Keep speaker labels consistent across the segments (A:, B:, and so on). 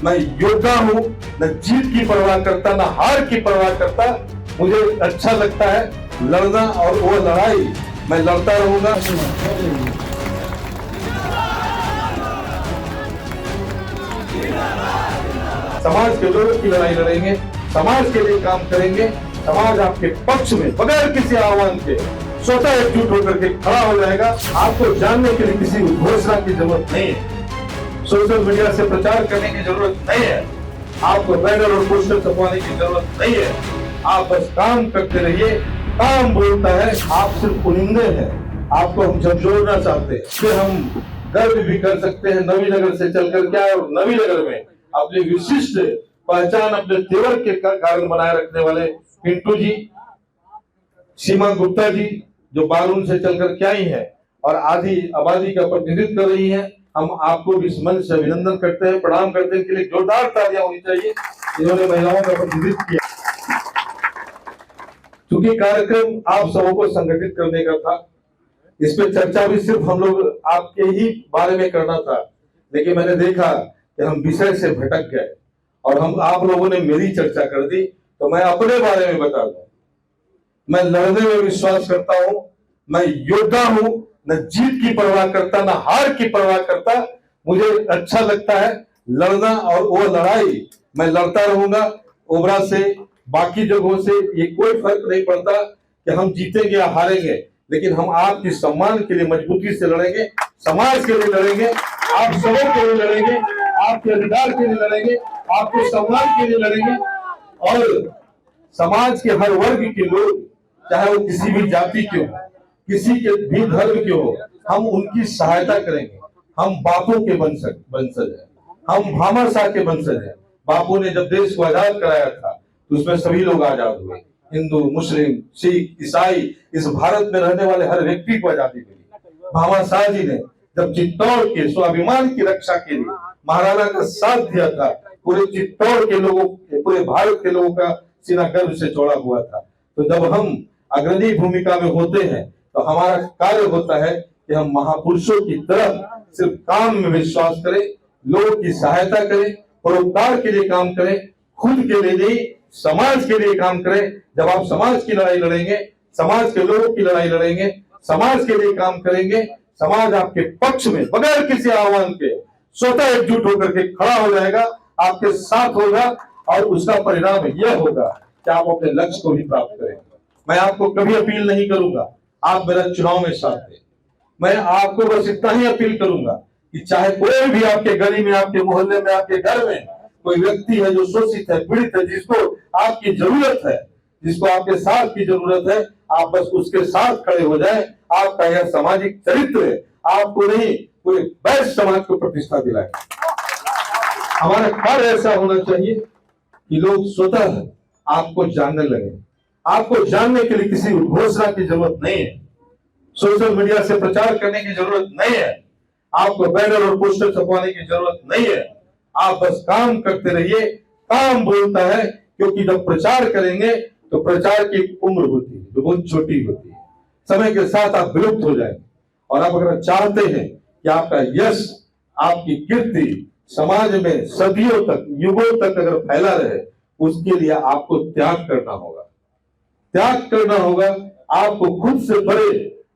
A: मैं योद्धा हूँ, न जीत की परवाह करता, न हार की परवाह करता। मुझे अच्छा लगता है लड़ना, और वो लड़ाई मैं लड़ता रहूंगा। समाज के लोगों की लड़ाई लड़ेंगे, समाज के लिए काम करेंगे। समाज आपके पक्ष में बगैर किसी आह्वान के स्वतः एकजुट होकर के खड़ा हो जाएगा। आपको जानने के लिए किसी घोषणा की जरूरत नहीं है, सोशल मीडिया से प्रचार करने की जरूरत नहीं है, आपको बैनर और पोस्टर छपवाने की जरूरत नहीं है। आप बस काम करते रहिए। काम बोलता है, आप सिर्फ पुलिंदे हैं। आपको हम झकझोरना चाहते हैं, फिर हम गर्व भी कर सकते हैं नवीनगर से चलकर क्या है। और नवीनगर में अपनी विशिष्ट पहचान अपने तेवर के कारण बनाए रखने वाले पिंटू जी, सीमा गुप्ता जी, जो बारून से चलकर क्या ही है और आधी आबादी का प्रतिनिधित्व कर रही है। हम आपको इस मंच से अभिनंदन करते हैं, प्रणाम करते हैं। इनके लिए जोरदार तालियां होनी चाहिए, इन्होंने महिलाओं का प्रतिनिधित्व किया। क्योंकि कार्यक्रम आप सबों को संगठित करने का था, इस पे चर्चा भी सिर्फ हम लोग आपके ही बारे में करना था, लेकिन मैंने देखा कि हम विषय से भटक गए और हम आप लोगों ने मेरी चर्चा कर दी। तो मैं अपने बारे में बता दूं, मैं लड़ने में विश्वास करता हूं, मैं योद्धा हूं, न जीत की परवाह करता, न हार की परवाह करता। मुझे अच्छा लगता है लड़ना, और वो लड़ाई मैं लड़ता रहूंगा। ओबरा से बाकी जगहों से ये कोई फर्क नहीं पड़ता कि हम जीतेंगे या हारेंगे, लेकिन हम आपके सम्मान के लिए मजबूती से लड़ेंगे, समाज के लिए लड़ेंगे, आप सबों के लिए लड़ेंगे, आपके अधिकार के लिए लड़ेंगे, आपके सम्मान के लिए लड़ेंगे। और समाज के हर वर्ग के लोग, चाहे वो किसी भी जाति के हो, किसी के भी धर्म के हो, हम उनकी सहायता करेंगे। हम बापू के वंशज हैं, हम भामाशाह के वंशज हैं। बापू ने जब देश को आजाद कराया था तो उसमें सभी लोग आजाद हुए, हिंदू, मुस्लिम, सिख, ईसाई, इस भारत में रहने वाले हर व्यक्ति को आजादी मिली। भामाशाह जी ने जब चित्तौड़ के स्वाभिमान की रक्षा के लिए महाराणा का साथ दिया था, पूरे चित्तौड़ के लोगों, पूरे भारत के लोगों का सीना गर्व से चौड़ा हुआ था। तो जब हम अग्रणी भूमिका में होते हैं तो हमारा कार्य होता है कि हम महापुरुषों की तरह सिर्फ काम में विश्वास करें, लोगों की सहायता करें, परोपकार के लिए काम करें, खुद के लिए नहीं समाज के लिए काम करें। जब आप समाज की लड़ाई लड़ेंगे, समाज के लोगों की लड़ाई लड़ेंगे, समाज के लिए काम करेंगे, समाज आपके पक्ष में बगैर किसी आह्वान के स्वतः एकजुट होकर के खड़ा हो जाएगा, आपके साथ होगा, और उसका परिणाम यह होगा कि आप अपने लक्ष्य को भी प्राप्त करेंगे। मैं आपको कभी अपील नहीं करूंगा आप मेरा चुनाव में साथ दें। मैं आपको बस इतना ही अपील करूंगा कि चाहे कोई भी आपके गली में, आपके मोहल्ले में, आपके घर में कोई व्यक्ति है जो शोषित है, पीड़ित है, जिसको आपकी जरूरत है, जिसको आपके साथ की जरूरत है, आप बस उसके साथ खड़े हो जाए। आपका यह सामाजिक चरित्र है, आपको नहीं पूरे वैश्य समाज को प्रतिष्ठा दिलाए। हमारा कार्य ऐसा होना चाहिए कि लोग स्वतः आपको जानने लगे। आपको जानने के लिए किसी घोषणा की जरूरत नहीं है, सोशल मीडिया से प्रचार करने की जरूरत नहीं है, आपको बैनर और पोस्टर छपवाने की जरूरत नहीं है। आप बस काम करते रहिए। काम बोलता है, क्योंकि जब प्रचार करेंगे तो प्रचार की उम्र होती है जो बहुत छोटी होती है, समय के साथ आप विलुप्त हो जाएंगे। और आप अगर चाहते हैं कि आपका यश, आपकी कीर्ति समाज में सदियों तक, युगों तक अगर फैला रहे, उसके लिए आपको त्याग करना होगा। त्याग करना होगा, आपको खुद से बड़े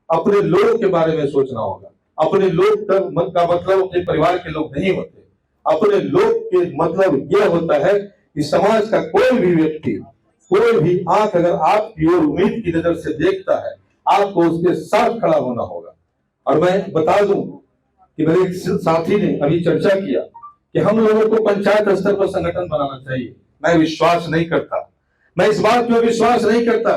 A: अपने लोग के बारे में सोचना होगा। अपने लोग का मतलब अपने परिवार के लोग नहीं होते। अपने लोग के मतलब यह होता है कि समाज का कोई भी व्यक्ति, कोई भी आंख अगर आपकी ओर उम्मीद की नजर से देखता है, आपको उसके साथ खड़ा होना होगा। और मैं बता दूं कि मेरे एक साथी ने अभी चर्चा किया कि हम लोगों को पंचायत स्तर पर संगठन बनाना चाहिए। मैं विश्वास नहीं करता, मैं इस बात में विश्वास नहीं करता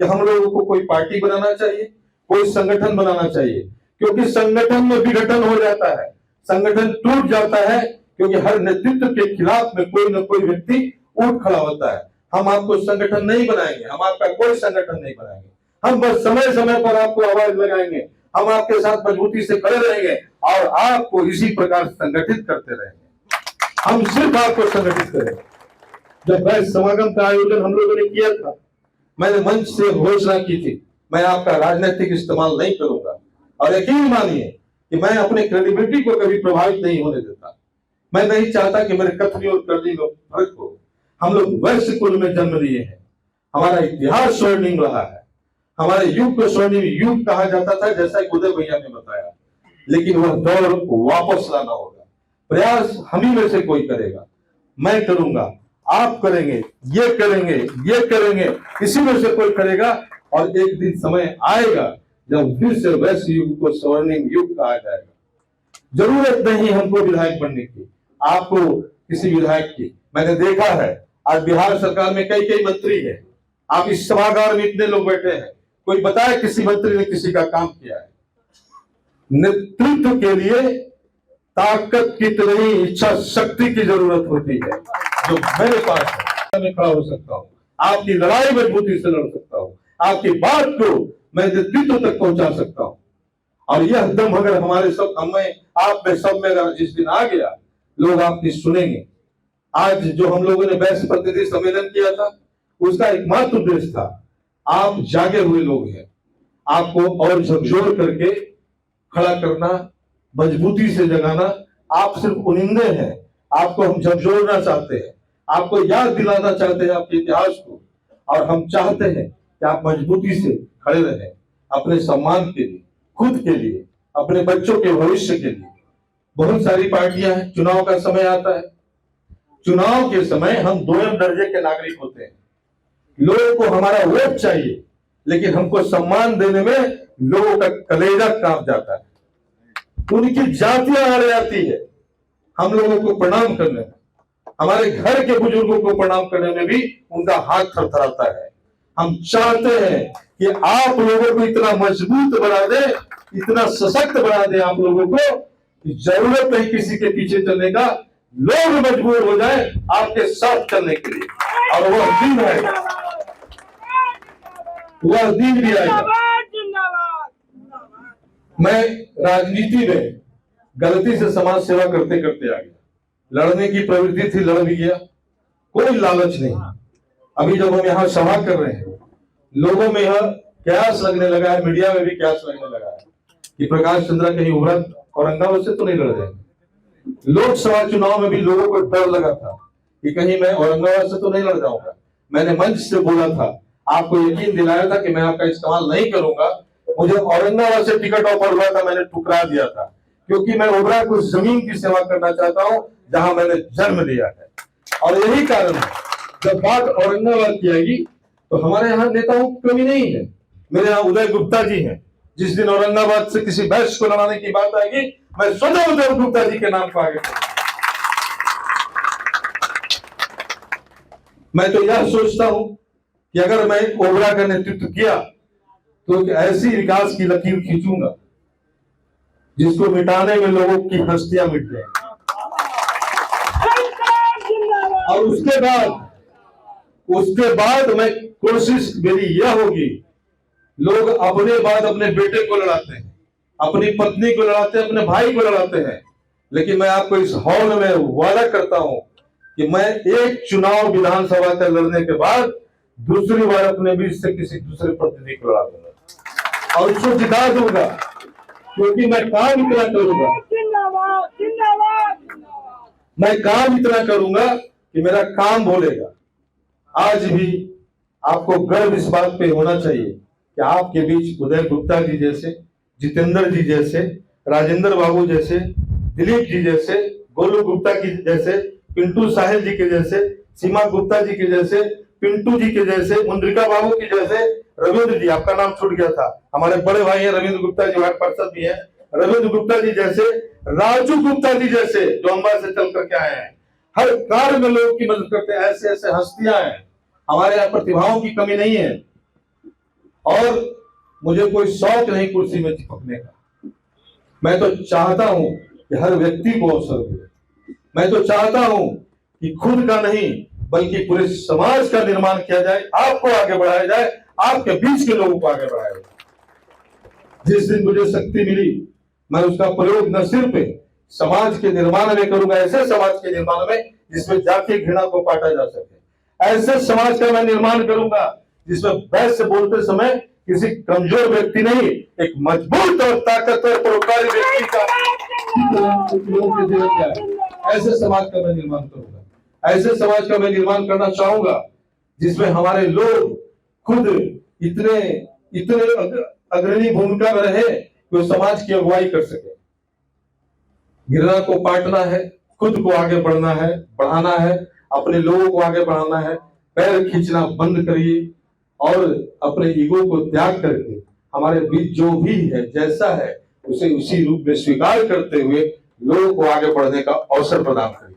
A: कि हम लोगों को कोई पार्टी बनाना चाहिए, कोई संगठन बनाना चाहिए, क्योंकि संगठन में विघटन हो जाता है, संगठन टूट जाता है, क्योंकि हर नेतृत्व के खिलाफ में कोई न कोई व्यक्ति उठ खड़ा होता है। हम आपको संगठन नहीं बनाएंगे, हम आपका कोई संगठन नहीं बनाएंगे, हम बस समय समय पर आपको आवाज लगाएंगे, हम आपके साथ मजबूती से खड़े रहेंगे और आपको इसी प्रकार संगठित करते रहेंगे। हम सिर्फ आपको संगठित करेंगे। जब वैश्य समागम का आयोजन हम लोगों ने किया था, मैंने मंच से घोषणा की थी, मैं आपका राजनीतिक इस्तेमाल नहीं करूंगा, और यकीन मानिए कि मैं अपने क्रेडिबिलिटी को कभी प्रभावित नहीं होने देता। मैं नहीं चाहता कि मेरे कथनी और करनी में फर्क हो। हम लोग वैश्य कुल में जन्म लिए हैं। हमारा इतिहास स्वर्णिम रहा है। हमारे युग को स्वर्णिम युग कहा जाता था, जैसा कि उदय भैया ने बताया। लेकिन वह दौर वापस लाना होगा। प्रयास हम ही में से कोई करेगा, मैं करूंगा, आप करेंगे, ये करेंगे, ये करेंगे, किसी में से कोई करेगा। और एक दिन समय आएगा जब फिर से वैश्य युग को स्वर्णिम युग कहा जाएगा। जरूरत नहीं हमको विधायक बनने की, आपको किसी विधायक की। मैंने देखा है आज बिहार सरकार में कई कई मंत्री हैं। आप इस सभागार में इतने लोग बैठे हैं, कोई बताए किसी मंत्री ने किसी का काम किया है? नेतृत्व के लिए ताकत की तरह इच्छा शक्ति की जरूरत होती है, जो मेरे पास है। मैं खड़ा हो सकता हूँ, आपकी लड़ाई मजबूती से लड़ सकता हूँ, आपकी बात को मैं नेतृत्व तक पहुंचा सकता हूँ। और यह दम अगर हमारे सब हमें आप में सब में अगर जिस दिन आ गया, लोग आपकी सुनेंगे। आज जो हम लोगों ने वैश्य प्रतिनिधि सम्मेलन किया था, उसका एकमात्र उद्देश्य था, आप जागे हुए लोग हैं, आपको और झकझोर करके खड़ा करना, मजबूती से जगाना। आप सिर्फ उनिंदे हैं, आपको हम झकझोरना चाहते हैं, आपको याद दिलाना चाहते हैं आपके इतिहास को। और हम चाहते हैं कि आप मजबूती से खड़े रहें, अपने सम्मान के लिए, खुद के लिए, अपने बच्चों के भविष्य के लिए। बहुत सारी पार्टियां हैं, चुनाव का समय आता है, चुनाव के समय हम दोयम दर्जे के नागरिक होते हैं। लोगों को हमारा वोट चाहिए, लेकिन हमको सम्मान देने में लोगों का कलेजा कांप जाता है, उनकी जातियां आड़ जाती है हम लोगों को प्रणाम करने में, हमारे घर के बुजुर्गों को प्रणाम करने में भी उनका हाथ थरथराता है। हम चाहते हैं कि आप लोगों को इतना मजबूत बना दे, इतना सशक्त बना दे आप लोगों को कि जरूरत नहीं किसी के पीछे चलने का, लोग मजबूर हो जाए आपके साथ चलने के लिए। और वह दिन आएगा, वह दिन भी आएगा। मैं राजनीति में गलती से समाज सेवा करते करते आ गया, लड़ने की प्रवृत्ति थी, लड़ भी गया, कोई लालच नहीं। अभी जब हम यहाँ सभा कर रहे हैं, लोगों में यह कयास लगने लगा है, मीडिया में भी कयास लगने लगा है कि प्रकाश चंद्रा कहीं उभरा औरंगाबाद से तो नहीं लड़ जाएंगे। लोकसभा चुनाव में भी लोगों को डर लगा था कि कहीं मैं औरंगाबाद से तो नहीं लड़ जाऊंगा। मैंने मंच से बोला था, आपको यकीन दिलाया था कि मैं आपका इस्तेमाल नहीं करूंगा। मुझे औरंगाबाद से टिकट ऑफर हुआ था, मैंने ठुकरा दिया था, क्योंकि मैं ओबरा को जमीन की सेवा करना चाहता हूं जहां मैंने जन्म लिया है। और यही कारण है, जब बात औरंगाबाद की आएगी तो हमारे यहाँ नेताओं की कमी नहीं है। मेरे यहाँ उदय गुप्ता जी हैं, जिस दिन औरंगाबाद से किसी वैश्य को लड़ाने की बात आएगी, मैं स्वतः उदय गुप्ता जी के नाम को आगे करूंगा। मैं तो यह सोचता हूं कि अगर मैं ओबरा का नेतृत्व किया तो एक ऐसी विकास की लकीर खींचूंगा जिसको मिटाने में लोगों की हस्तियां मिट जाएंगी। और उसके बाद मैं कोशिश मेरी यह होगी, लोग अपने बाद अपने बेटे को लड़ाते हैं, अपनी पत्नी को लड़ाते हैं, अपने भाई को लड़ाते हैं, लेकिन मैं आपको इस हॉल में वादा करता हूं कि मैं एक चुनाव विधानसभा का लड़ने के बाद दूसरी बार अपने बीच से किसी दूसरे प्रतिनिधि को लड़ा दूंगा और उसको जिता दूंगा, क्योंकि मैं काम इतना करूंगा, मैं काम इतना करूंगा कि मेरा काम बोलेगा। आज भी आपको गर्व इस बात पे होना चाहिए कि आपके बीच उदय गुप्ता जी जैसे, जितेंद्र जी जैसे, राजेंद्र बाबू जैसे, दिलीप जी जैसे, गोलू गुप्ता की जैसे, पिंटू साहिल जी के जैसे, सीमा गुप्ता जी के जैसे, पिंटू जी के जैसे, मुंद्रिका बाबू के जैसे, रविंद्र जी, आपका नाम छूट गया था, हमारे बड़े भाई हैं रविंद्र गुप्ता जी, वार्ड पार्षद भी हैं, रविंद्र गुप्ता जी जैसे, राजू गुप्ता जी जैसे जो अम्बा से चल करके आए हैं, हर कार्य में लोगों की मदद करते हैं। ऐसे ऐसे हस्तियां हैं, हमारे यहाँ प्रतिभाओं की कमी नहीं है। और मुझे कोई शौक नहीं कुर्सी में चिपकने का, मैं तो चाहता हूं कि हर व्यक्ति को अवसर दे। मैं तो चाहता हूं कि खुद का नहीं बल्कि पूरे समाज का निर्माण किया जाए, आपको आगे बढ़ाया जाए, आपके बीच के लोगों को आगे बढ़ाया जाए। जिस दिन मुझे शक्ति मिली, मैं उसका प्रयोग न सिर्फ समाज के निर्माण में करूंगा, ऐसे समाज के निर्माण में जिसमें जाति घृणा को पाटा जा सके, ऐसे समाज का मैं निर्माण करूंगा जिसमें वैश्य बोलते समय किसी कमजोर व्यक्ति नहीं, एक मजबूत और ताकतवर परोपकारी व्यक्ति का ऐसे समाज का मैं निर्माण करूंगा, ऐसे समाज का मैं निर्माण करना चाहूंगा जिसमें हमारे लोग खुद इतने इतने अग्रणी भूमिका में रहे कि वो समाज की अगुवाई कर सके। गिरना को पाटना है, खुद को आगे बढ़ना है, बढ़ाना है, अपने लोगों को आगे बढ़ाना है। पैर खींचना बंद करिए और अपने ईगो को त्याग करके हमारे बीच जो भी है, जैसा है, उसे उसी रूप में स्वीकार करते हुए लोगों को आगे बढ़ने का अवसर प्रदान करिए।